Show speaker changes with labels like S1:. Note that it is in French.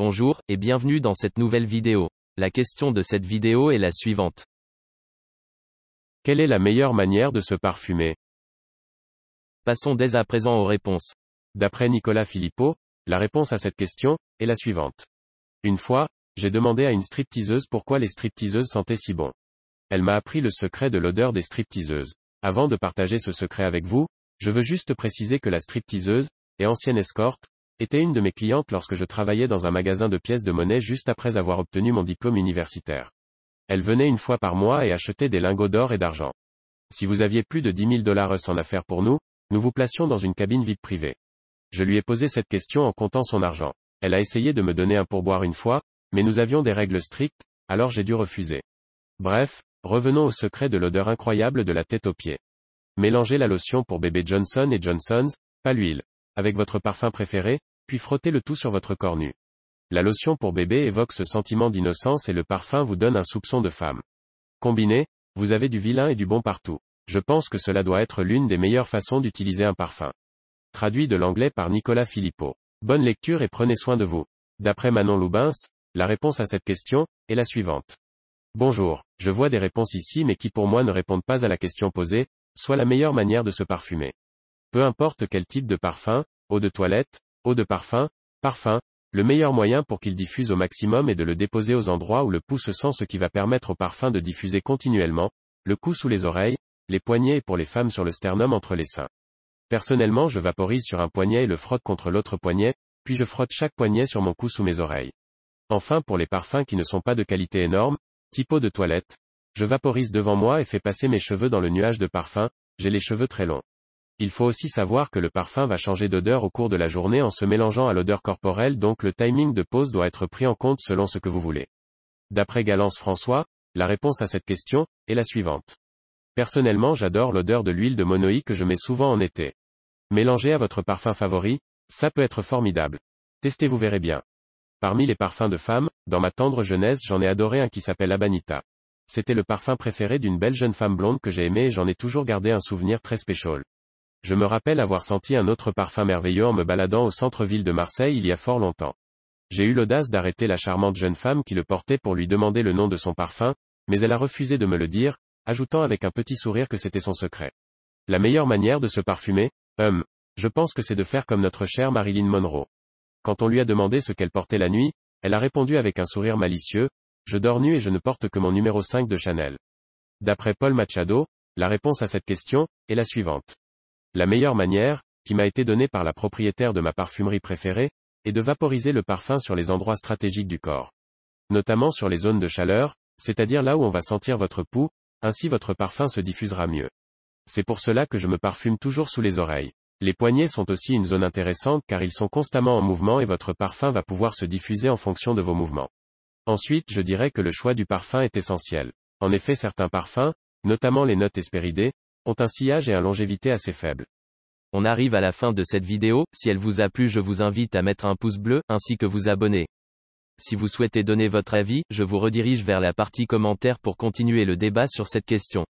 S1: Bonjour, et bienvenue dans cette nouvelle vidéo. La question de cette vidéo est la suivante.
S2: Quelle est la meilleure manière de se parfumer?
S1: Passons dès à présent aux réponses.
S2: D'après Nicolas Philippot, la réponse à cette question est la suivante. Une fois, j'ai demandé à une stripteaseuse pourquoi les stripteaseuses sentaient si bon. Elle m'a appris le secret de l'odeur des stripteaseuses. Avant de partager ce secret avec vous, je veux juste préciser que la stripteaseuse, et ancienne escorte, était une de mes clientes lorsque je travaillais dans un magasin de pièces de monnaie juste après avoir obtenu mon diplôme universitaire. Elle venait une fois par mois et achetait des lingots d'or et d'argent. Si vous aviez plus de 10 000 $ en affaires pour nous, nous vous placions dans une cabine VIP privée. Je lui ai posé cette question en comptant son argent. Elle a essayé de me donner un pourboire une fois, mais nous avions des règles strictes, alors j'ai dû refuser. Bref, revenons au secret de l'odeur incroyable de la tête aux pieds. Mélangez la lotion pour bébé Johnson & Johnson's, pas l'huile, avec votre parfum préféré, puis frottez le tout sur votre corps nu. La lotion pour bébé évoque ce sentiment d'innocence et le parfum vous donne un soupçon de femme. Combiné, vous avez du vilain et du bon partout. Je pense que cela doit être l'une des meilleures façons d'utiliser un parfum. Traduit de l'anglais par Nicolas Philippot. Bonne lecture et prenez soin de vous. D'après Manon Loubens, la réponse à cette question est la suivante. Bonjour, je vois des réponses ici mais qui pour moi ne répondent pas à la question posée, soit la meilleure manière de se parfumer. Peu importe quel type de parfum, eau de toilette, eau de parfum, parfum, le meilleur moyen pour qu'il diffuse au maximum est de le déposer aux endroits où le pouls se sent, ce qui va permettre au parfum de diffuser continuellement, le cou sous les oreilles, les poignets et pour les femmes sur le sternum entre les seins. Personnellement, je vaporise sur un poignet et le frotte contre l'autre poignet, puis je frotte chaque poignet sur mon cou sous mes oreilles. Enfin, pour les parfums qui ne sont pas de qualité énorme, type eau de toilette, je vaporise devant moi et fais passer mes cheveux dans le nuage de parfum, j'ai les cheveux très longs. Il faut aussi savoir que le parfum va changer d'odeur au cours de la journée en se mélangeant à l'odeur corporelle, donc le timing de pose doit être pris en compte selon ce que vous voulez. D'après Galance François, la réponse à cette question est la suivante. Personnellement, j'adore l'odeur de l'huile de monoï que je mets souvent en été. Mélangez à votre parfum favori, ça peut être formidable. Testez, vous verrez bien. Parmi les parfums de femmes, dans ma tendre jeunesse, j'en ai adoré un qui s'appelle Abanita. C'était le parfum préféré d'une belle jeune femme blonde que j'ai aimée et j'en ai toujours gardé un souvenir très spécial. Je me rappelle avoir senti un autre parfum merveilleux en me baladant au centre-ville de Marseille il y a fort longtemps. J'ai eu l'audace d'arrêter la charmante jeune femme qui le portait pour lui demander le nom de son parfum, mais elle a refusé de me le dire, ajoutant avec un petit sourire que c'était son secret. La meilleure manière de se parfumer, je pense que c'est de faire comme notre chère Marilyn Monroe. Quand on lui a demandé ce qu'elle portait la nuit, elle a répondu avec un sourire malicieux, je dors nu et je ne porte que mon numéro 5 de Chanel. D'après Paul Machado, la réponse à cette question est la suivante. La meilleure manière, qui m'a été donnée par la propriétaire de ma parfumerie préférée, est de vaporiser le parfum sur les endroits stratégiques du corps. Notamment sur les zones de chaleur, c'est-à-dire là où on va sentir votre pouls, ainsi votre parfum se diffusera mieux. C'est pour cela que je me parfume toujours sous les oreilles. Les poignets sont aussi une zone intéressante car ils sont constamment en mouvement et votre parfum va pouvoir se diffuser en fonction de vos mouvements. Ensuite, je dirais que le choix du parfum est essentiel. En effet, certains parfums, notamment les notes Hesperidae, ont un sillage et une longévité assez faible.
S1: On arrive à la fin de cette vidéo, si elle vous a plu je vous invite à mettre un pouce bleu, ainsi que vous abonner. Si vous souhaitez donner votre avis, je vous redirige vers la partie commentaires pour continuer le débat sur cette question.